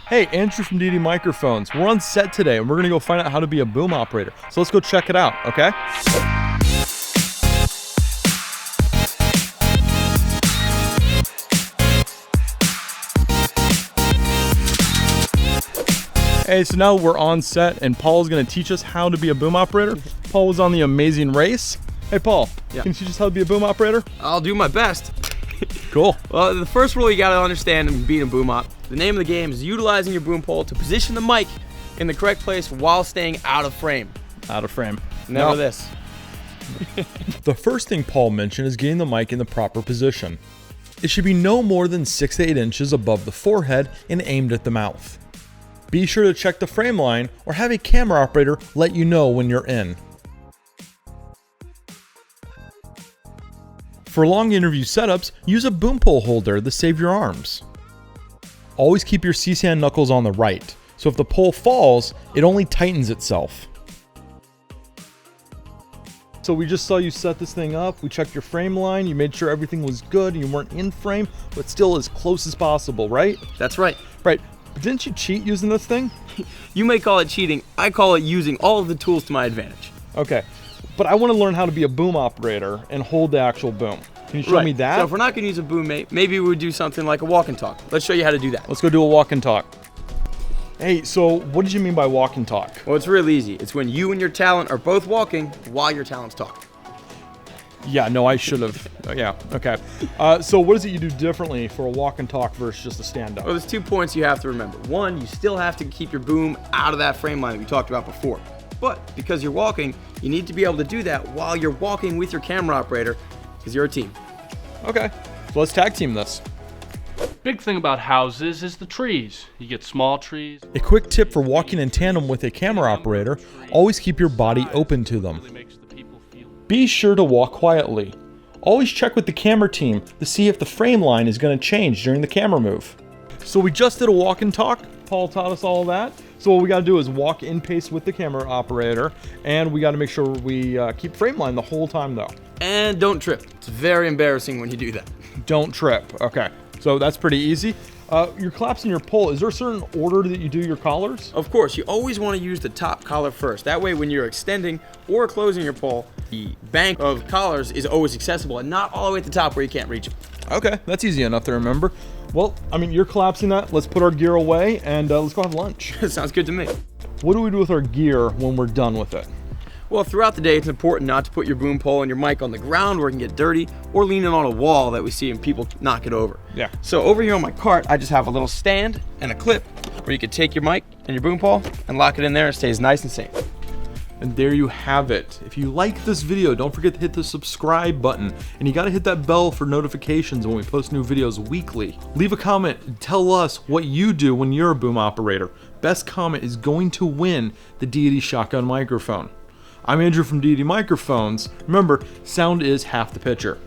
Hey, Andrew from DD Microphones. We're on set today and we're gonna go find out how to be a boom operator. So let's go check it out, okay? Hey, so now we're on set and Paul's gonna teach us how to be a boom operator. Paul was on The Amazing Race. Hey Paul, Yeah. Can you teach us how to be a boom operator? I'll do my best. Cool. Well, the first rule you gotta understand in being a boom op, the name of the game is utilizing your boom pole to position the mic in the correct place while staying out of frame. Out of frame. Never Now, this. The first thing Paul mentioned is getting the mic in the proper position. It should be no more than 6 to 8 inches above the forehead and aimed at the mouth. Be sure to check the frame line or have a camera operator let you know when you're in. For long interview setups, use a boom pole holder to save your arms. Always keep your C-stand knuckles on the right, so if the pole falls, it only tightens itself. So we just saw you set this thing up, we checked your frame line, you made sure everything was good, and you weren't in frame, but still as close as possible, right? That's right. Right. But didn't you cheat using this thing? You may call it cheating. I call it using all of the tools to my advantage. Okay. But I want to learn how to be a boom operator and hold the actual boom. Can you show me that? So if we're not gonna use a boom, maybe we would do something like a walk and talk. Let's show you how to do that. Let's go do a walk and talk. Hey, so what did you mean by walk and talk? Well, it's real easy. It's when you and your talent are both walking while your talent's talking. Yeah, no, I should have. Yeah, okay. So what is it you do differently for a walk and talk versus just a stand up? Well, there's 2 points you have to remember. One, you still have to keep your boom out of that frame line that we talked about before. But because you're walking, you need to be able to do that while you're walking with your camera operator, because you're a team. Okay, so let's tag team this. Big thing about houses is the trees. You get small trees. A quick tip for walking in tandem with a camera operator, always keep your body open to them. Really makes the people feel. Be sure to walk quietly. Always check with the camera team to see if the frame line is going to change during the camera move. So we just did a walk and talk. Paul taught us all that. So what we got to do is walk in pace with the camera operator, and we got to make sure we keep frame line the whole time though. And don't trip. It's very embarrassing when you do that. Don't trip. Okay, so that's pretty easy. Your claps and your pull, is there a certain order that you do your collars? Of course, you always want to use the top collar first. That way, when you're extending or closing your pole, the bank of collars is always accessible and not all the way at the top where you can't reach it. Okay, that's easy enough to remember. Well, I mean, you're collapsing that. Let's put our gear away and let's go have lunch. Sounds good to me. What do we do with our gear when we're done with it? Well, throughout the day, it's important not to put your boom pole and your mic on the ground where it can get dirty or leaning on a wall that we see and people knock it over. Yeah. So over here on my cart, I just have a little stand and a clip where you can take your mic and your boom pole and lock it in there. It stays nice and safe. And there you have it. If you like this video, don't forget to hit the subscribe button. And you gotta hit that bell for notifications when we post new videos weekly. Leave a comment and tell us what you do when you're a boom operator. Best comment is going to win the Deity Shotgun microphone. I'm Andrew from DD Microphones. Remember, sound is half the picture.